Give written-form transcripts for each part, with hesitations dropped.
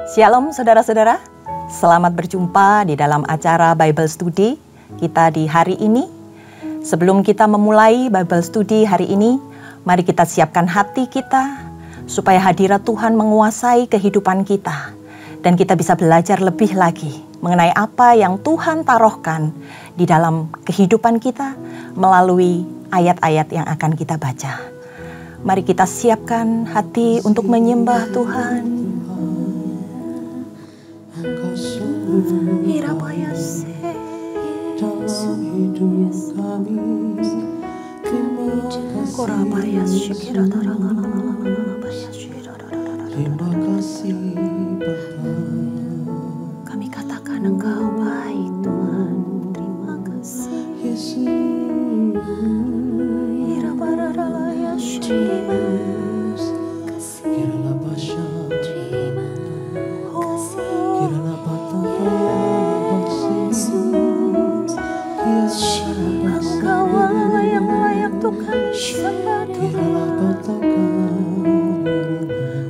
Shalom saudara-saudara, selamat berjumpa di dalam acara Bible Study kita di hari ini. Sebelum kita memulai Bible Study hari ini, mari kita siapkan hati kita supaya hadirat Tuhan menguasai kehidupan kita dan kita bisa belajar lebih lagi mengenai apa yang Tuhan taruhkan di dalam kehidupan kita melalui ayat-ayat yang akan kita baca. Mari kita siapkan hati untuk menyembah Tuhan. Kami katakan Engkau baik Tuhan. Terima kasih Yesus.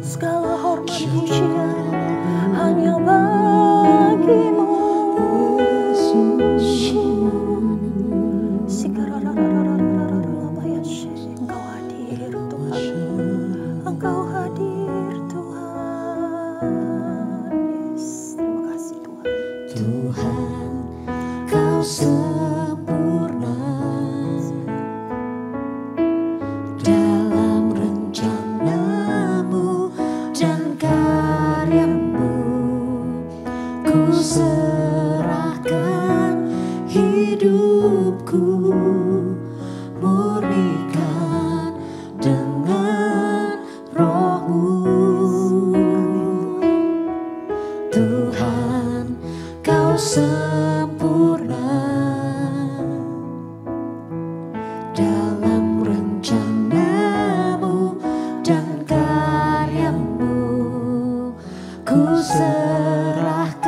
Segala hormat pujian hanya bagimu. Engkau hadir Tuhan, Engkau hadir Tuhan. Yes, terima kasih Tuhan. Tuhan, Kau sempurna dalam rencana-Mu dan karya-Mu. Ku serahkan hidupku, murnikan dengan Roh-Mu. Tuhan, Kau sempurna dalam rencana-Mu dan karya-Mu. Ku serahkan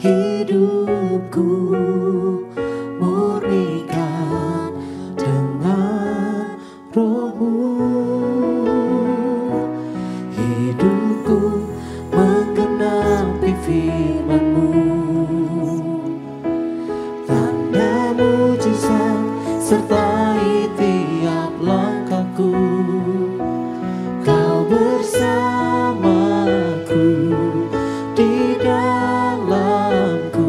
hidupku, murnikan dengan Roh-Mu. Hidupku menggenapi firman-Mu, tanda mujizat sertai tiap langkahku. Kau bersamaku, di dalamku,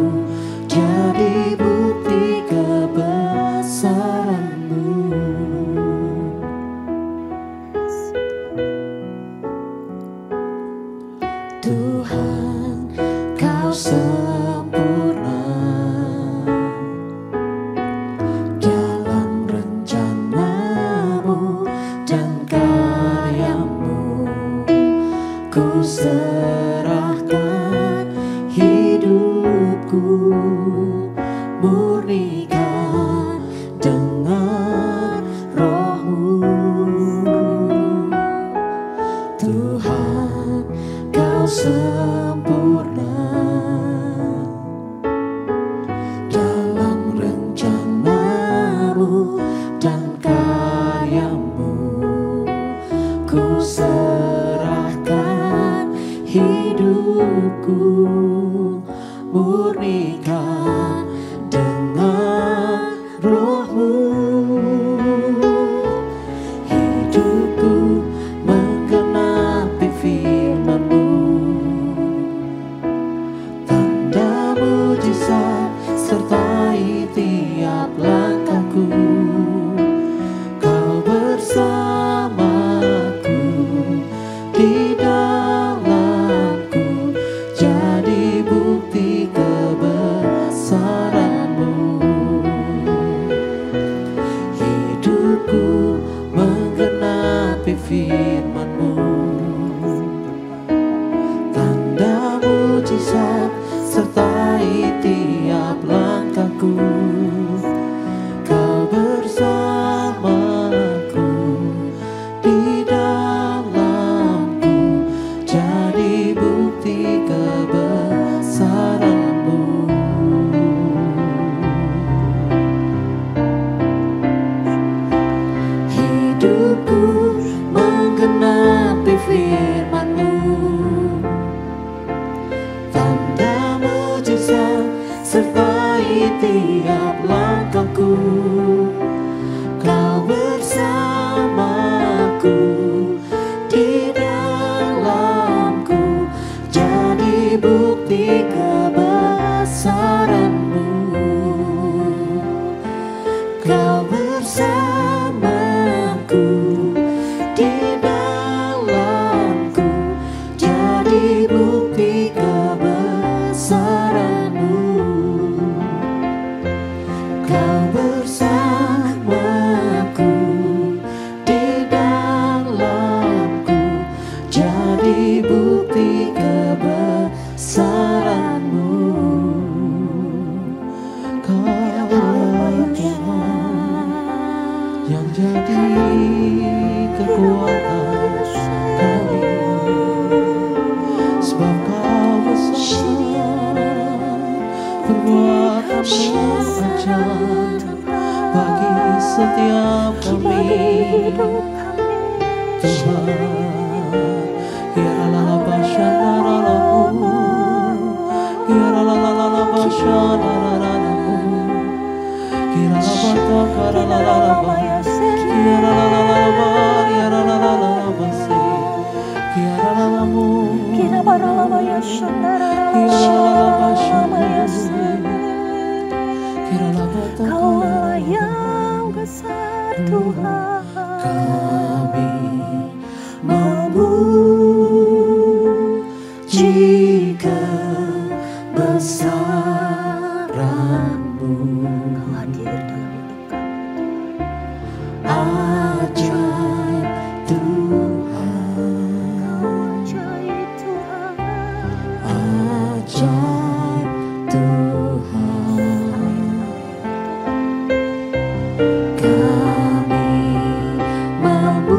jadi bukti kebesaran-Mu. Tuhan, Kau sempurna dalam rencana-Mu dan karya-Mu. Ku serahkan hidupku, murnikan dengan Roh-Mu. Tuhan, Kau sempurna dalam rencana-Mu dan karya-Mu. Ku serahkan hidupku, murnikan dengan Roh-Mu. Hidupku menggenapi firman-Mu, tanda mujizat sertai tiap langkahku. Kau bersamaku, di dalamku, jadi bukti kebesaran-Mu. Kau bersamaku, di dalamku, jadi bukti kebesaran-Mu. Kau bersamaku, di dalamku, jadi bukti kebesaran-Mu. Kaulah Tuhan yang jadi kekuatan kami, sebab Kau besar, perbuatan-Mu ajaib bagi setiap kami. Tuhan, Kiralala Bashanaralamu, Kiralala Bashanaralamu, Kiralabata Karalalaba, Kiralala Kiralala Basi, Kiralalamu, Kiralala Bashanaralamu, Kiralabata Kaulah yang besar Tuhan. Kami memuji kebesaran-Mu. Kau hadir dalam hidup kami. Ajaib Tuhan, Ajaib Tuhan. ajaib Tuhan. Kami memuji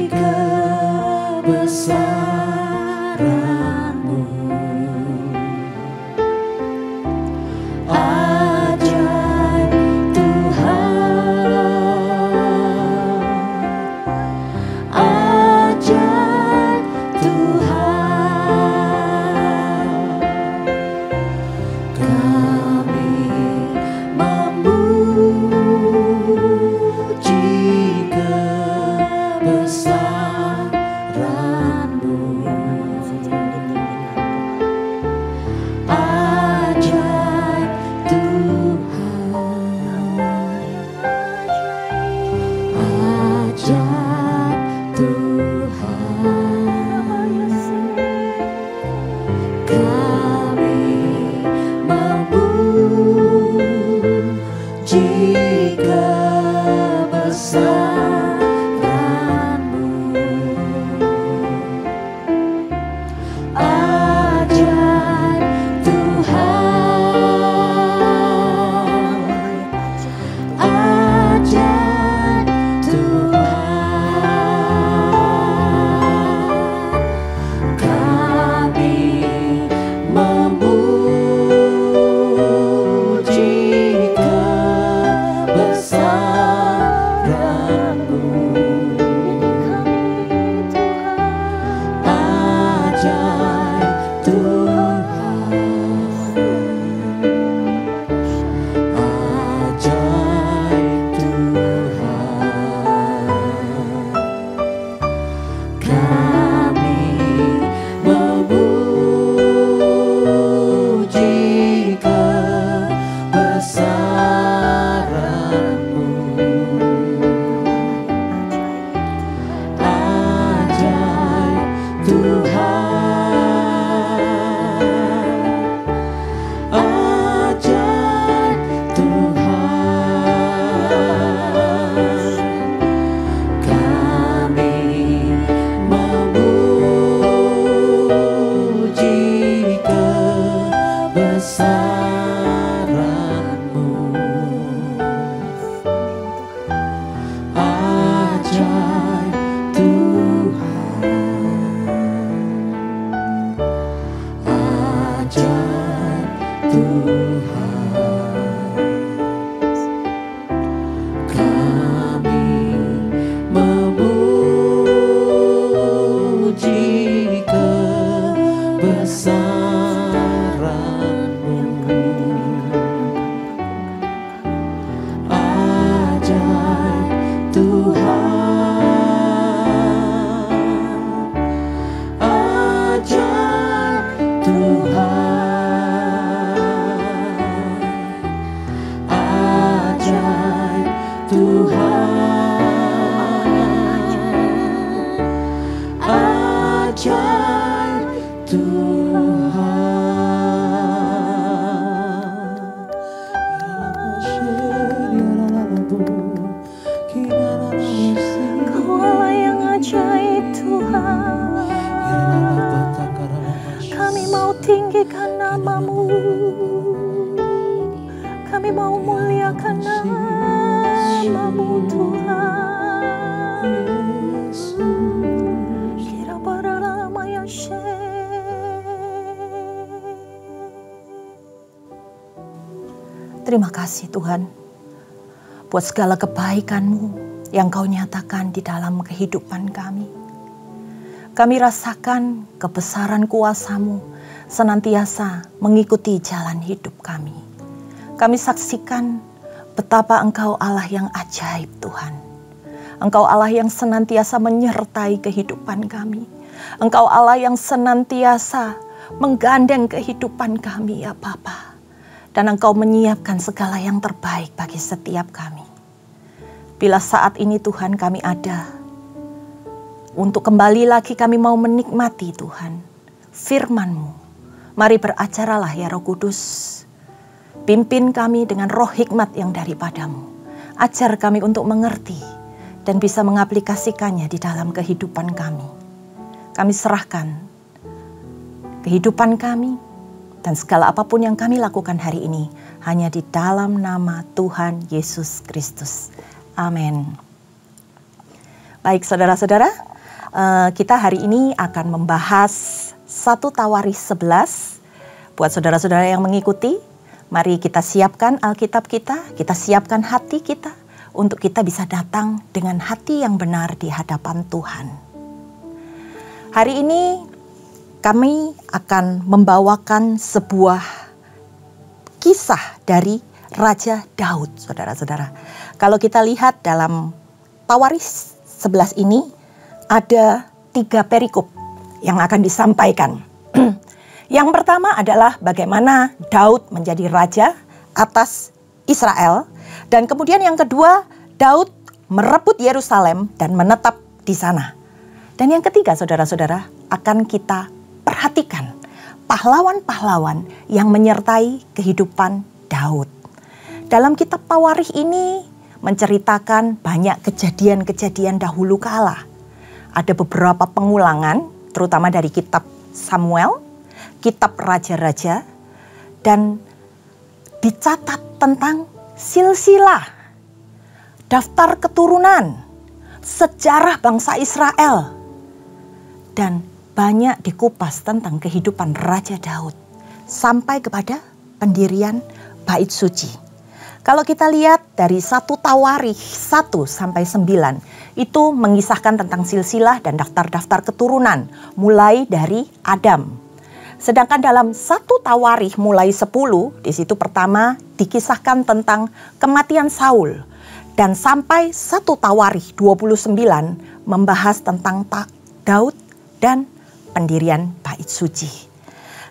kebesaran-Mu. Ajaib Tuhan, ajaib Tuhan. Kami memuji kebesaran-Mu. Ajaib Tuhan, ajaib Tuhan. Kami memuji kebesaran-Mu. tinggikan namamu. Kami mau muliakan namamu Tuhan. Kira baralama yashe. Terima kasih Tuhan buat segala kebaikan-Mu yang Kau nyatakan di dalam kehidupan kami. Kami rasakan kebesaran kuasa-Mu senantiasa mengikuti jalan hidup kami. Kami saksikan betapa Engkau Allah yang ajaib Tuhan. Engkau Allah yang senantiasa menyertai kehidupan kami. Engkau Allah yang senantiasa menggandeng kehidupan kami ya Bapa. Dan Engkau menyiapkan segala yang terbaik bagi setiap kami. Bila saat ini Tuhan kami ada, untuk kembali lagi kami mau menikmati Tuhan, firman-Mu. Mari beracaralah ya Roh Kudus. Pimpin kami dengan roh hikmat yang daripada-Mu. Ajar kami untuk mengerti dan bisa mengaplikasikannya di dalam kehidupan kami. Kami serahkan kehidupan kami, dan segala apapun yang kami lakukan hari ini hanya di dalam nama Tuhan Yesus Kristus. Amin. Baik saudara-saudara, kita hari ini akan membahas 1 Tawaris 11. Buat saudara-saudara yang mengikuti, mari kita siapkan Alkitab kita siapkan hati kita untuk kita bisa datang dengan hati yang benar di hadapan Tuhan. Hari ini kami akan membawakan sebuah kisah dari Raja Daud, saudara-saudara. Kalau kita lihat dalam Tawaris 11 ini, ada 3 perikop yang akan disampaikan. Yang pertama adalah bagaimana Daud menjadi raja atas Israel. Dan kemudian yang kedua, Daud merebut Yerusalem dan menetap di sana. Dan yang ketiga, saudara-saudara, akan kita perhatikan pahlawan-pahlawan yang menyertai kehidupan Daud. Dalam kitab Tawarikh ini menceritakan banyak kejadian-kejadian dahulu kala. Ada beberapa pengulangan, terutama dari kitab Samuel, kitab Raja-Raja, dan dicatat tentang silsilah, daftar keturunan, sejarah bangsa Israel, dan banyak dikupas tentang kehidupan Raja Daud sampai kepada pendirian Bait Suci. Kalau kita lihat dari 1 Tawarikh 1 sampai 9, itu mengisahkan tentang silsilah dan daftar-daftar keturunan mulai dari Adam. Sedangkan dalam 1 Tawarikh mulai 10, di situ pertama dikisahkan tentang kematian Saul, dan sampai 1 Tawarikh 29 membahas tentang Daud dan pendirian Bait Suci.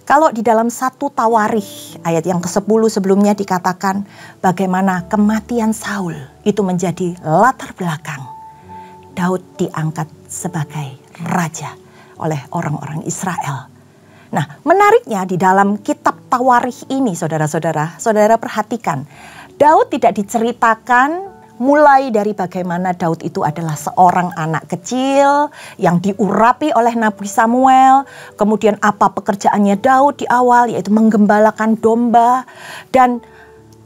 Kalau di dalam 1 Tawarikh ayat yang ke-10 sebelumnya dikatakan bagaimana kematian Saul itu menjadi latar belakang Daud diangkat sebagai raja oleh orang-orang Israel. Nah, menariknya di dalam kitab Tawarikh ini saudara-saudara, saudara perhatikan, Daud tidak diceritakan mulai dari bagaimana Daud itu adalah seorang anak kecil yang diurapi oleh Nabi Samuel. Kemudian apa pekerjaannya Daud di awal, yaitu menggembalakan domba. Dan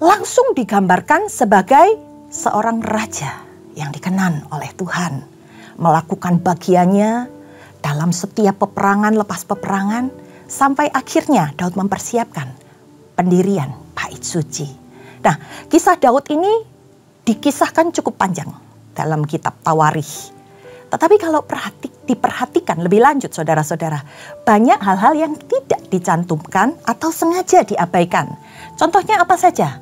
langsung digambarkan sebagai seorang raja yang dikenan oleh Tuhan. Melakukan bagiannya dalam setiap peperangan lepas peperangan. Sampai akhirnya Daud mempersiapkan pendirian Bait Suci. Nah, kisah Daud ini dikisahkan cukup panjang dalam kitab Tawarikh. Tetapi kalau diperhatikan lebih lanjut saudara-saudara, banyak hal-hal yang tidak dicantumkan atau sengaja diabaikan. Contohnya apa saja?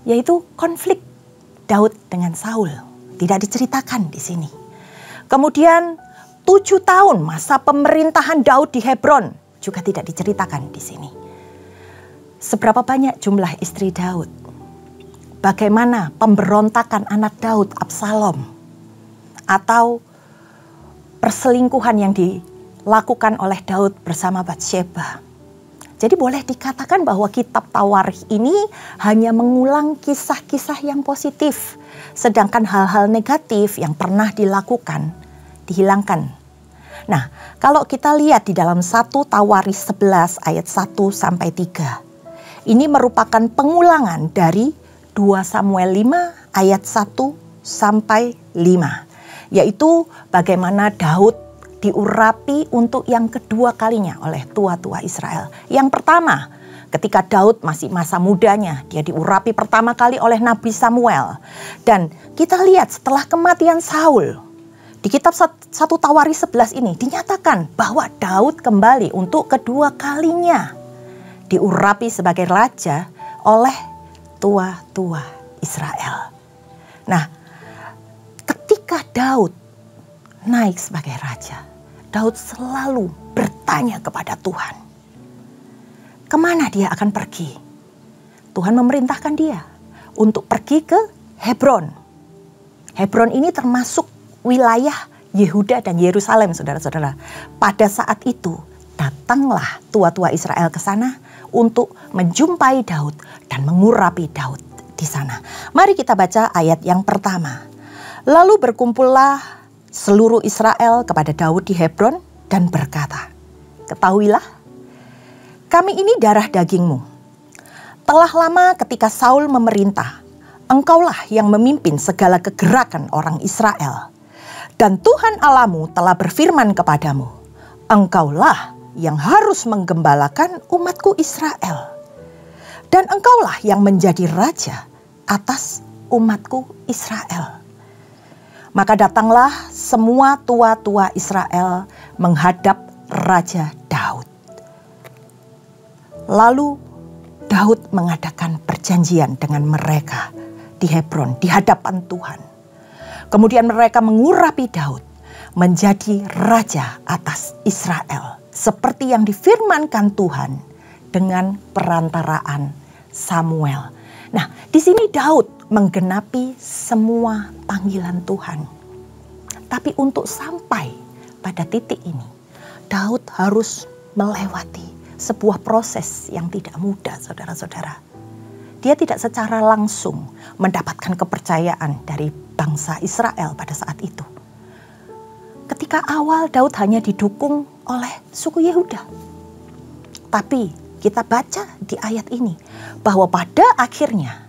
Yaitu konflik Daud dengan Saul. Tidak diceritakan di sini. Kemudian 7 tahun masa pemerintahan Daud di Hebron juga tidak diceritakan di sini. Seberapa banyak jumlah istri Daud? Bagaimana pemberontakan anak Daud, Absalom, atau perselingkuhan yang dilakukan oleh Daud bersama Batsheba. Jadi boleh dikatakan bahwa kitab Tawarikh ini hanya mengulang kisah-kisah yang positif, sedangkan hal-hal negatif yang pernah dilakukan dihilangkan. Nah, kalau kita lihat di dalam 1 Tawaris 11 ayat 1 sampai 3. Ini merupakan pengulangan dari 2 Samuel 5 ayat 1 sampai 5. Yaitu bagaimana Daud diurapi untuk yang kedua kalinya oleh tua-tua Israel. Yang pertama, ketika Daud masih masa mudanya, dia diurapi pertama kali oleh Nabi Samuel. Dan kita lihat setelah kematian Saul, di kitab 1 Tawaris 11 ini dinyatakan bahwa Daud kembali untuk kedua kalinya diurapi sebagai raja oleh tua-tua Israel. Nah, ketika Daud naik sebagai raja, Daud selalu bertanya kepada Tuhan, kemana dia akan pergi? Tuhan memerintahkan dia untuk pergi ke Hebron. Hebron ini termasuk wilayah Yehuda dan Yerusalem, saudara-saudara. Pada saat itu datanglah tua-tua Israel ke sana untuk menjumpai Daud dan mengurapi Daud di sana. Mari kita baca ayat yang pertama. Lalu berkumpullah seluruh Israel kepada Daud di Hebron dan berkata, ketahuilah, kami ini darah dagingmu. Telah lama ketika Saul memerintah, engkaulah yang memimpin segala kegerakan orang Israel. Dan Tuhan Allahmu telah berfirman kepadamu, engkaulah yang harus menggembalakan umatku Israel. Dan engkaulah yang menjadi raja atas umatku Israel. Maka datanglah semua tua-tua Israel menghadap Raja Daud. Lalu Daud mengadakan perjanjian dengan mereka di Hebron, di hadapan Tuhan. Kemudian mereka mengurapi Daud menjadi raja atas Israel. Seperti yang difirmankan Tuhan dengan perantaraan Samuel. Nah, di sini Daud menggenapi semua panggilan Tuhan. Tapi untuk sampai pada titik ini, Daud harus melewati sebuah proses yang tidak mudah, saudara-saudara. Dia tidak secara langsung mendapatkan kepercayaan dari bangsa Israel pada saat itu. Ketika awal Daud hanya didukung oleh suku Yehuda. Tapi kita baca di ayat ini bahwa pada akhirnya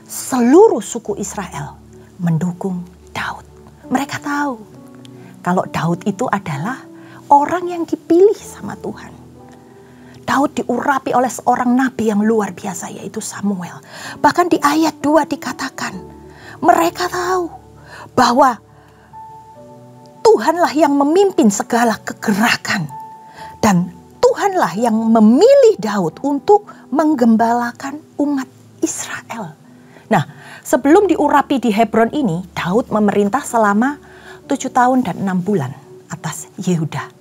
seluruh suku Israel mendukung Daud. Mereka tahu kalau Daud itu adalah orang yang dipilih sama Tuhan. Daud diurapi oleh seorang nabi yang luar biasa, yaitu Samuel. Bahkan di ayat 2 dikatakan, mereka tahu bahwa Tuhanlah yang memimpin segala kegerakan. Dan Tuhanlah yang memilih Daud untuk menggembalakan umat Israel. Nah, sebelum diurapi di Hebron ini, Daud memerintah selama 7 tahun dan 6 bulan atas Yehuda.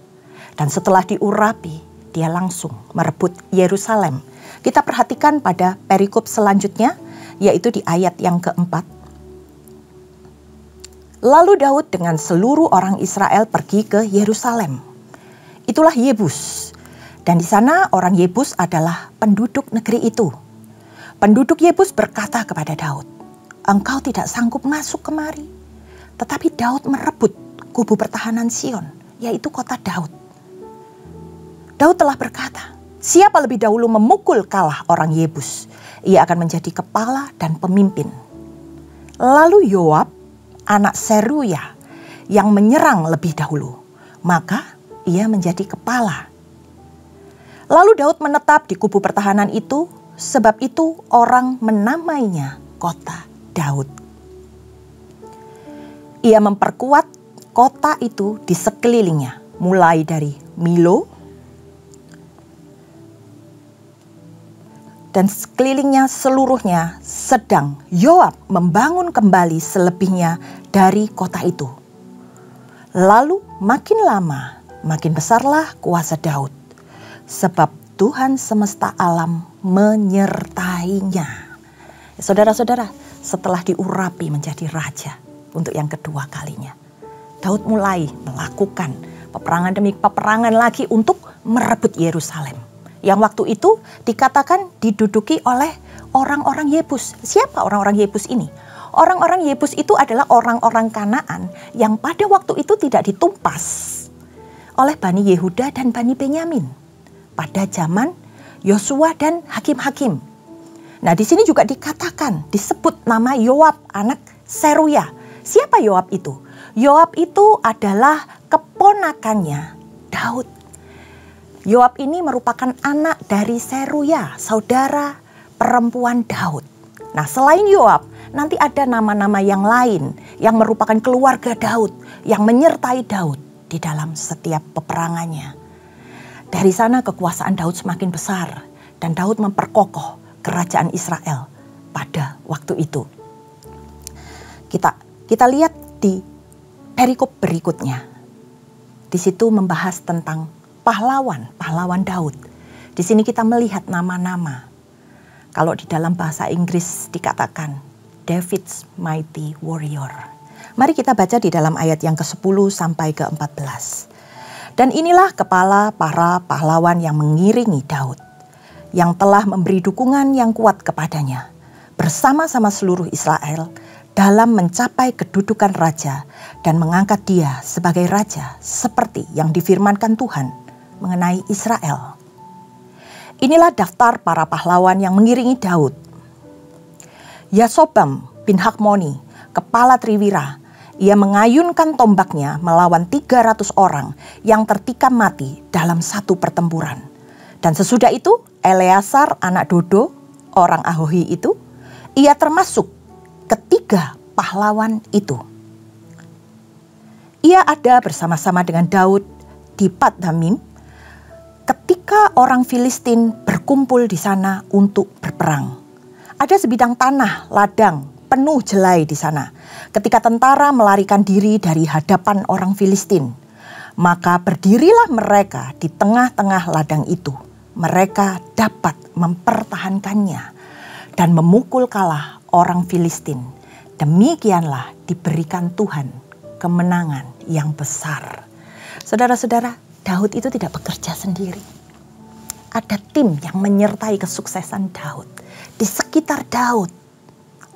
Dan setelah diurapi, dia langsung merebut Yerusalem. Kita perhatikan pada perikop selanjutnya, yaitu di ayat yang keempat. Lalu Daud dengan seluruh orang Israel pergi ke Yerusalem. Itulah Yebus. Dan di sana orang Yebus adalah penduduk negeri itu. Penduduk Yebus berkata kepada Daud, engkau tidak sanggup masuk kemari. Tetapi Daud merebut kubu pertahanan Sion, yaitu kota Daud. Daud telah berkata, siapa lebih dahulu memukul kalah orang Yebus, ia akan menjadi kepala dan pemimpin. Lalu Yoab, anak Seruya, yang menyerang lebih dahulu, maka ia menjadi kepala. Lalu Daud menetap di kubu pertahanan itu, sebab itu orang menamainya kota Daud. Ia memperkuat kota itu di sekelilingnya, mulai dari Milo, dan sekelilingnya seluruhnya, sedang Yoab membangun kembali selebihnya dari kota itu. Lalu makin lama, makin besarlah kuasa Daud, sebab Tuhan semesta alam menyertainya. Saudara-saudara, setelah diurapi menjadi raja untuk yang kedua kalinya, Daud mulai melakukan peperangan demi peperangan lagi untuk merebut Yerusalem. Yang waktu itu dikatakan diduduki oleh orang-orang Yebus. Siapa orang-orang Yebus ini? Orang-orang Yebus itu adalah orang-orang Kanaan yang pada waktu itu tidak ditumpas. oleh Bani Yehuda dan Bani Benyamin pada zaman Yosua dan hakim-hakim. Nah, di sini juga dikatakan, disebut nama Yoab anak Seruya. Siapa Yoab itu? Yoab itu adalah keponakannya Daud. Yoab ini merupakan anak dari Seruya, saudara perempuan Daud. Nah, selain Yoab, nanti ada nama-nama yang lain yang merupakan keluarga Daud, yang menyertai Daud di dalam setiap peperangannya. Dari sana kekuasaan Daud semakin besar dan Daud memperkokoh kerajaan Israel pada waktu itu. Kita lihat di perikop berikutnya. Di situ membahas tentang pahlawan Daud. Di sini kita melihat nama-nama. Kalau di dalam bahasa Inggris dikatakan David's Mighty Warrior. Mari kita baca di dalam ayat yang ke-10 sampai ke-14. Dan inilah kepala para pahlawan yang mengiringi Daud, yang telah memberi dukungan yang kuat kepadanya, bersama-sama seluruh Israel dalam mencapai kedudukan raja dan mengangkat dia sebagai raja seperti yang difirmankan Tuhan mengenai Israel. Inilah daftar para pahlawan yang mengiringi Daud. Yasobam bin Hakmoni, kepala Triwira, ia mengayunkan tombaknya melawan 300 orang yang tertikam mati dalam satu pertempuran. Dan sesudah itu Eleasar anak Dodo, orang Ahohi itu, ia termasuk ketiga pahlawan itu. Ia ada bersama-sama dengan Daud di Padamim ketika orang Filistin berkumpul di sana untuk berperang. Ada sebidang tanah ladang penuh jelai di sana. Ketika tentara melarikan diri dari hadapan orang Filistin, maka berdirilah mereka di tengah-tengah ladang itu. Mereka dapat mempertahankannya dan memukul kalah orang Filistin. Demikianlah diberikan Tuhan kemenangan yang besar. Saudara-saudara, Daud itu tidak bekerja sendiri. Ada tim yang menyertai kesuksesan Daud. Di sekitar Daud,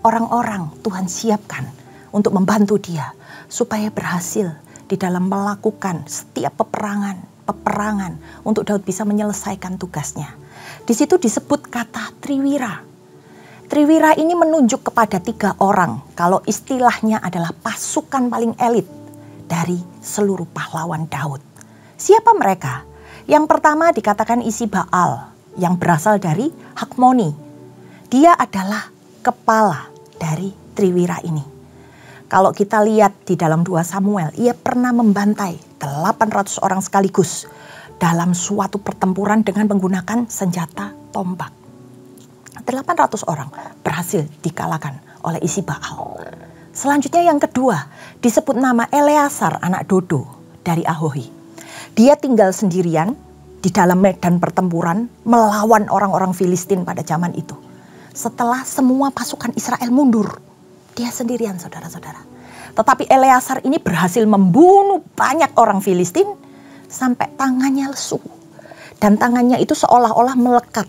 orang-orang Tuhan siapkan untuk membantu dia supaya berhasil di dalam melakukan setiap peperangan untuk Daud bisa menyelesaikan tugasnya. Di situ disebut kata Triwira. Triwira ini menunjuk kepada 3 orang, kalau istilahnya adalah pasukan paling elit dari seluruh pahlawan Daud. Siapa mereka? Yang pertama dikatakan Isi Baal yang berasal dari Hakmoni. Dia adalah kepala dari Triwira ini. Kalau kita lihat di dalam 2 Samuel, ia pernah membantai 800 orang sekaligus dalam suatu pertempuran dengan menggunakan senjata tombak. 800 orang berhasil dikalahkan oleh Isi Baal. Selanjutnya yang kedua disebut nama Eleasar anak Dodo dari Ahohi. Dia tinggal sendirian di dalam medan pertempuran melawan orang-orang Filistin pada zaman itu. Setelah semua pasukan Israel mundur, dia sendirian, saudara-saudara. Tetapi Eleasar ini berhasil membunuh banyak orang Filistin sampai tangannya lesu. Dan tangannya itu seolah-olah melekat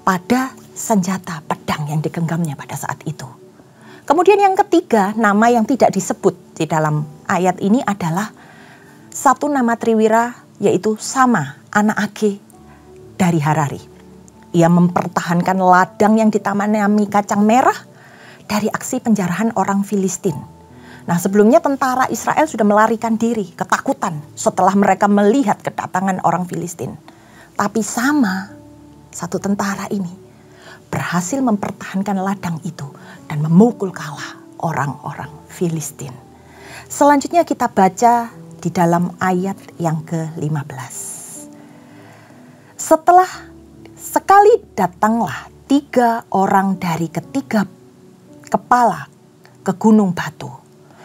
pada senjata pedang yang digenggamnya pada saat itu. Kemudian yang ketiga, nama yang tidak disebut di dalam ayat ini adalah satu nama Triwira, yaitu Sama, anak Age dari Harari. Ia mempertahankan ladang yang ditanami kacang merah dari aksi penjarahan orang Filistin. Nah, sebelumnya tentara Israel sudah melarikan diri, ketakutan setelah mereka melihat kedatangan orang Filistin. Tapi Sama, satu tentara ini, berhasil mempertahankan ladang itu dan memukul kalah orang-orang Filistin. Selanjutnya kita baca di dalam ayat yang ke-15. Setelah sekali datanglah 3 orang dari ketiga kepala ke gunung batu,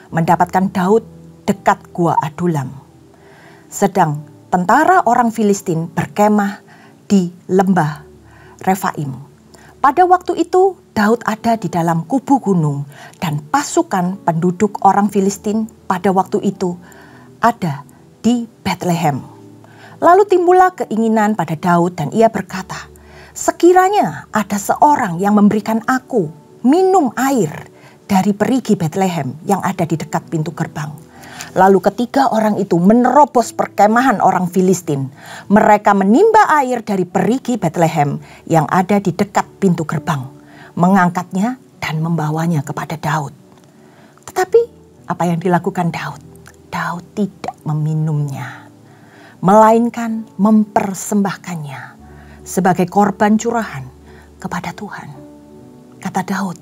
mendapatkan Daud dekat gua Adulam. Sedang tentara orang Filistin berkemah di lembah Refaim. Pada waktu itu Daud ada di dalam kubu gunung dan pasukan penduduk orang Filistin pada waktu itu ada di Bethlehem. Lalu timbullah keinginan pada Daud dan ia berkata, sekiranya ada seorang yang memberikan aku minum air dari perigi Bethlehem yang ada di dekat pintu gerbang, Lalu ketiga orang itu menerobos perkemahan orang Filistin. Mereka menimba air dari perigi Bethlehem yang ada di dekat pintu gerbang, mengangkatnya dan membawanya kepada Daud. Tetapi apa yang dilakukan Daud? Daud tidak meminumnya, melainkan mempersembahkannya sebagai korban curahan kepada Tuhan. Kata Daud,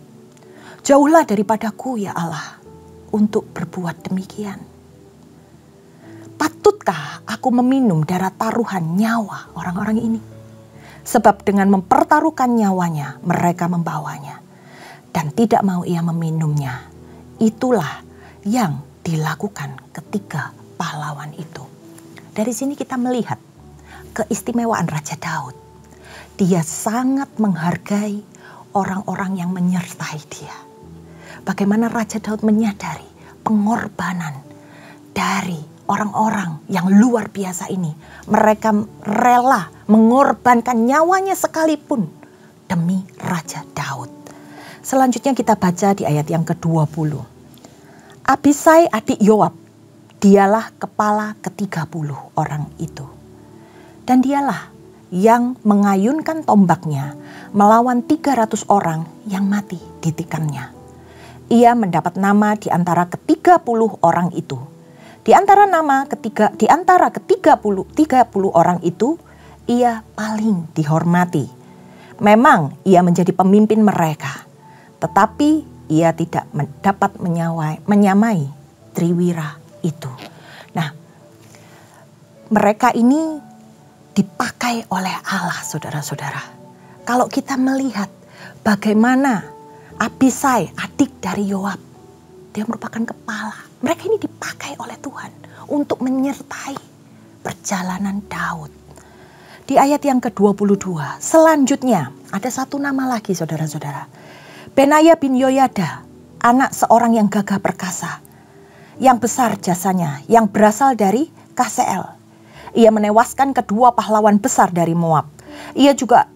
"Jauhlah daripadaku ya Allah untuk berbuat demikian. Patutkah aku meminum darah taruhan nyawa orang-orang ini? Sebab dengan mempertaruhkan nyawanya mereka membawanya, dan tidak mau ia meminumnya." Itulah yang dilakukan ketiga pahlawan itu. Dari sini kita melihat keistimewaan Raja Daud. Dia sangat menghargai orang-orang yang menyertai dia. Bagaimana Raja Daud menyadari pengorbanan dari orang-orang yang luar biasa ini. Mereka rela mengorbankan nyawanya sekalipun demi Raja Daud. Selanjutnya kita baca di ayat yang ke-20. Abisai adik Yoab, dialah kepala ke-30 orang itu. Dan dialah yang mengayunkan tombaknya melawan 300 orang yang mati ditikamnya. Ia mendapat nama di antara ke-30 orang itu. Di antara ke-30 orang itu, ia paling dihormati. Memang ia menjadi pemimpin mereka, tetapi ia tidak dapat menyamai Triwira itu. Nah, mereka ini dipakai oleh Allah, saudara-saudara. Kalau kita melihat bagaimana Abisai, adik dari Yoab, dia merupakan kepala. Mereka ini dipakai oleh Tuhan untuk menyertai perjalanan Daud. Di ayat yang ke-22, selanjutnya ada satu nama lagi, saudara-saudara. Benaya bin Yoyada, anak seorang yang gagah perkasa, yang besar jasanya, yang berasal dari Kaseel. Ia menewaskan kedua pahlawan besar dari Moab. Ia juga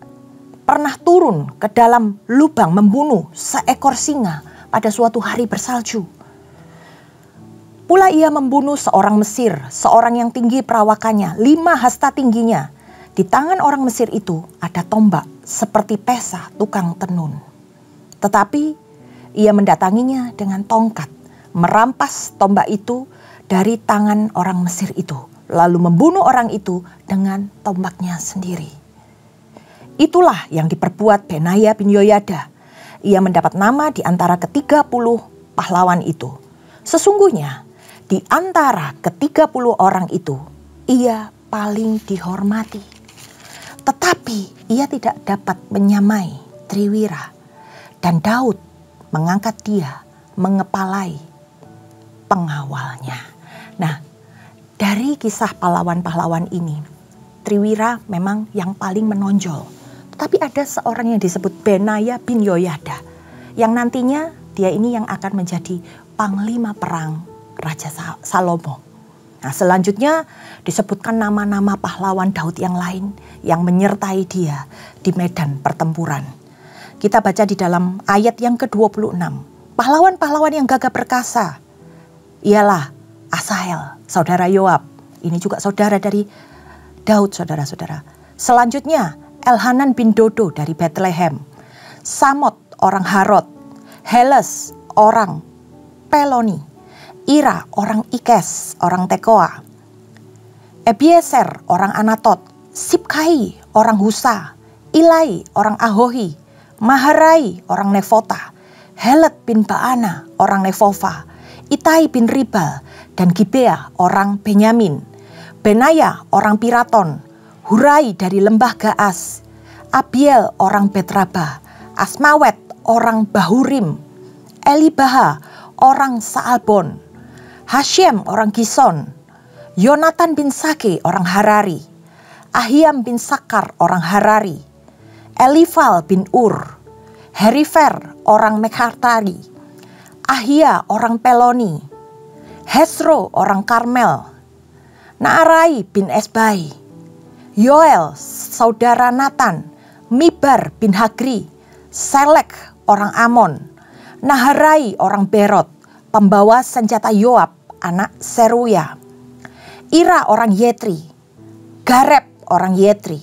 pernah turun ke dalam lubang membunuh seekor singa pada suatu hari bersalju. Pula ia membunuh seorang Mesir, seorang yang tinggi perawakannya, 5 hasta tingginya. Di tangan orang Mesir itu ada tombak seperti pesa tukang tenun. Tetapi ia mendatanginya dengan tongkat, merampas tombak itu dari tangan orang Mesir itu, lalu membunuh orang itu dengan tombaknya sendiri. Itulah yang diperbuat Benaya bin Yoyada. Ia mendapat nama di antara ke-30 pahlawan itu. Sesungguhnya di antara ke-30 orang itu, ia paling dihormati. Tetapi ia tidak dapat menyamai Triwira. Dan Daud mengangkat dia mengepalai pengawalnya. Nah, dari kisah pahlawan-pahlawan ini, Triwira memang yang paling menonjol. Tetapi ada seorang yang disebut Benaya bin Yoyada, yang nantinya dia ini yang akan menjadi panglima perang Raja Salomo. Nah, selanjutnya disebutkan nama-nama pahlawan Daud yang lain yang menyertai dia di medan pertempuran. Kita baca di dalam ayat yang ke-26. Pahlawan-pahlawan yang gagah perkasa ialah Asahel, saudara Yoab. Ini juga saudara dari Daud, saudara-saudara. Selanjutnya Elhanan bin Dodo dari Bethlehem. Samot orang Harod. Heles orang Peloni. Ira orang Ikes, orang Tekoa. Ebieser orang Anatot. Sibkai orang Husa. Ilai orang Ahohi. Maharai orang Nefota. Helet bin Baana orang Nefofa. Itai bin Ribal dan Gibea orang Benyamin. Benaya orang Piraton. Hurai dari lembah Gaas. Abiel orang Betraba. Asmawet orang Bahurim. Elibaha orang Saalbon. Hashem orang Gison. Yonatan bin Sage orang Harari. Ahiam bin Sakar orang Harari. Elifal bin Ur. Herifer orang Mekhartari. Ahia orang Peloni. Hesro orang Karmel. Naarai bin Esbai. Yoel saudara Natan. Mibar bin Hagri. Selek orang Amon. Naharai orang Berot. Pembawa senjata Yoab, anak Seruya, Ira orang Yetri, Gareb orang Yetri,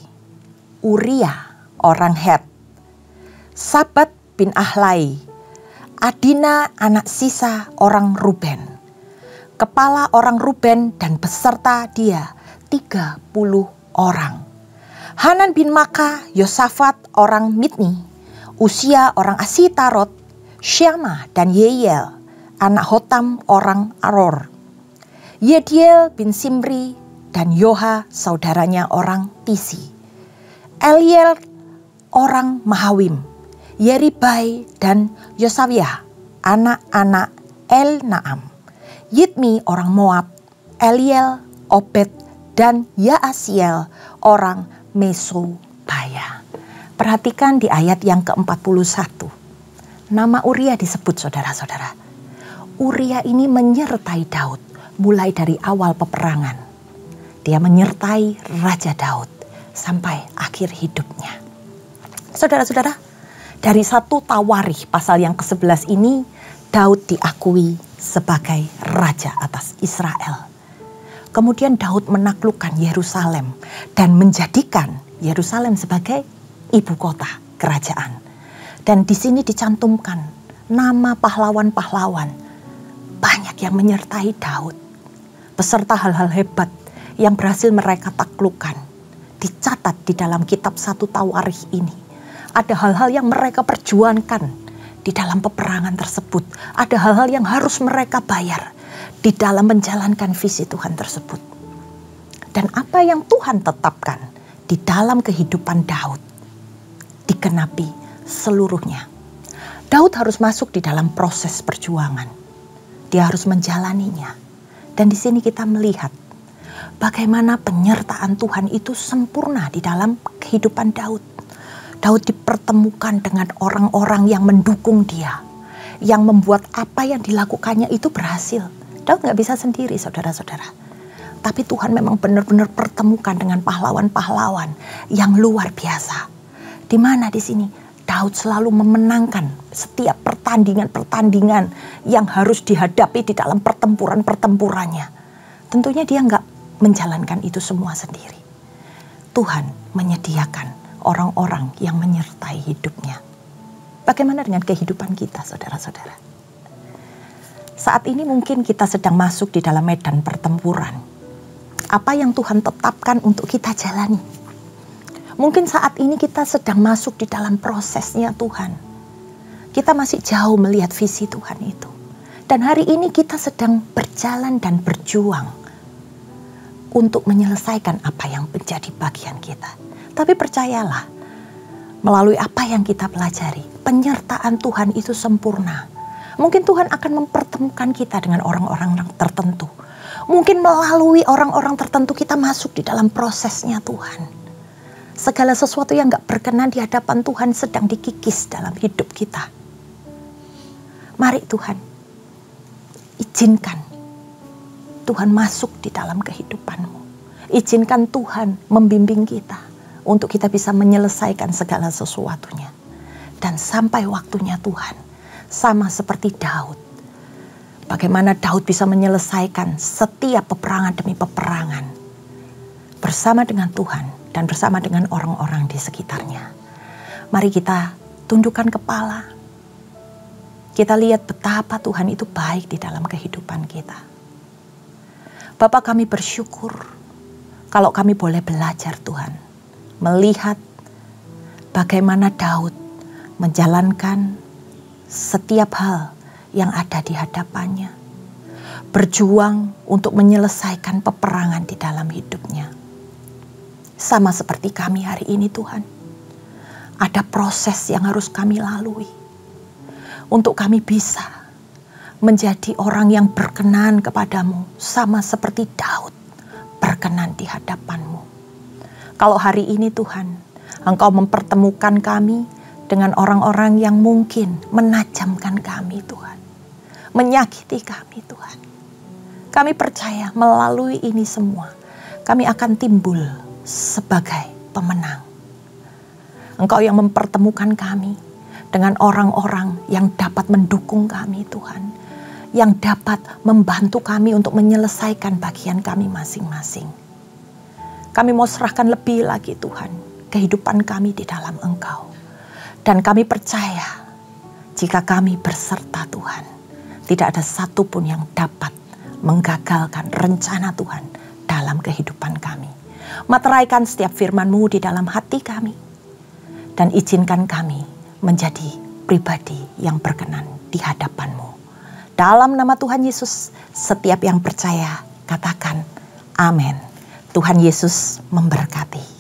Uria orang Het, Sabat bin Ahlai, Adina anak Sisa orang Ruben, kepala orang Ruben dan beserta dia 30 orang. Hanan bin Maka, Yosafat orang Mitni, Usia orang Asitarot, Syama dan Yeyel, anak Hotam orang Aror, Yediel bin Simri dan Yoha saudaranya orang Tisi, Eliel orang Mahawim, Yeribai dan Yosawiyah, anak-anak El-Naam, Yitmi orang Moab, Eliel, Obed, dan Yaasiel orang Mesobaya. Perhatikan di ayat yang ke-41. Nama Uria disebut, saudara-saudara. Uria ini menyertai Daud mulai dari awal peperangan. Dia menyertai Raja Daud sampai akhir hidupnya. Saudara-saudara, dari 1 Tawarikh pasal yang ke-11 ini, Daud diakui sebagai raja atas Israel. Kemudian Daud menaklukkan Yerusalem dan menjadikan Yerusalem sebagai ibu kota kerajaan. Dan di sini dicantumkan nama pahlawan-pahlawan. Banyak yang menyertai Daud. Beserta hal-hal hebat yang berhasil mereka taklukkan. Dicatat di dalam kitab 1 Tawarikh ini. Ada hal-hal yang mereka perjuangkan di dalam peperangan tersebut. Ada hal-hal yang harus mereka bayar di dalam menjalankan visi Tuhan tersebut. Dan apa yang Tuhan tetapkan di dalam kehidupan Daud dikenapi seluruhnya. Daud harus masuk di dalam proses perjuangan. Dia harus menjalaninya. Dan di sini kita melihat bagaimana penyertaan Tuhan itu sempurna di dalam kehidupan Daud. Daud dipertemukan dengan orang-orang yang mendukung dia, yang membuat apa yang dilakukannya itu berhasil. Daud gak bisa sendiri, saudara-saudara. Tapi Tuhan memang benar-benar pertemukan dengan pahlawan-pahlawan yang luar biasa. Di mana di sini Daud selalu memenangkan setiap pertandingan-pertandingan yang harus dihadapi di dalam pertempuran-pertempurannya. Tentunya dia gak menjalankan itu semua sendiri. Tuhan menyediakan orang-orang yang menyertai hidupnya. Bagaimana dengan kehidupan kita, saudara-saudara? Saat ini mungkin kita sedang masuk di dalam medan pertempuran. Apa yang Tuhan tetapkan untuk kita jalani? Mungkin saat ini kita sedang masuk di dalam prosesnya Tuhan. Kita masih jauh melihat visi Tuhan itu. Dan hari ini kita sedang berjalan dan berjuang untuk menyelesaikan apa yang menjadi bagian kita. Tapi percayalah, melalui apa yang kita pelajari, penyertaan Tuhan itu sempurna. Mungkin Tuhan akan mempertemukan kita dengan orang-orang tertentu. Mungkin melalui orang-orang tertentu kita masuk di dalam prosesnya Tuhan. Segala sesuatu yang gak berkenan di hadapan Tuhan sedang dikikis dalam hidup kita. Mari Tuhan, izinkan Tuhan masuk di dalam kehidupanmu. Izinkan Tuhan membimbing kita untuk kita bisa menyelesaikan segala sesuatunya. Dan sampai waktunya Tuhan, sama seperti Daud. Bagaimana Daud bisa menyelesaikan setiap peperangan demi peperangan bersama dengan Tuhan dan bersama dengan orang-orang di sekitarnya. Mari kita tundukkan kepala. Kita lihat betapa Tuhan itu baik di dalam kehidupan kita. Bapa, kami bersyukur kalau kami boleh belajar Tuhan. Melihat bagaimana Daud menjalankan setiap hal yang ada di hadapannya. Berjuang untuk menyelesaikan peperangan di dalam hidupnya. Sama seperti kami hari ini Tuhan. Ada proses yang harus kami lalui. Untuk kami bisa menjadi orang yang berkenan kepadamu. Sama seperti Daud berkenan di hadapanmu. Kalau hari ini Tuhan, Engkau mempertemukan kami dengan orang-orang yang mungkin menajamkan kami Tuhan. Menyakiti kami Tuhan. Kami percaya melalui ini semua, kami akan timbul sebagai pemenang. Engkau yang mempertemukan kami dengan orang-orang yang dapat mendukung kami Tuhan. yang dapat membantu kami untuk menyelesaikan bagian kami masing-masing. Kami mau serahkan lebih lagi Tuhan, kehidupan kami di dalam Engkau. Dan kami percaya, jika kami berserta Tuhan, tidak ada satupun yang dapat menggagalkan rencana Tuhan dalam kehidupan kami. Materaikan setiap firman-Mu di dalam hati kami. Dan izinkan kami menjadi pribadi yang berkenan di hadapan-Mu. Dalam nama Tuhan Yesus, setiap yang percaya katakan amin. Tuhan Yesus memberkati.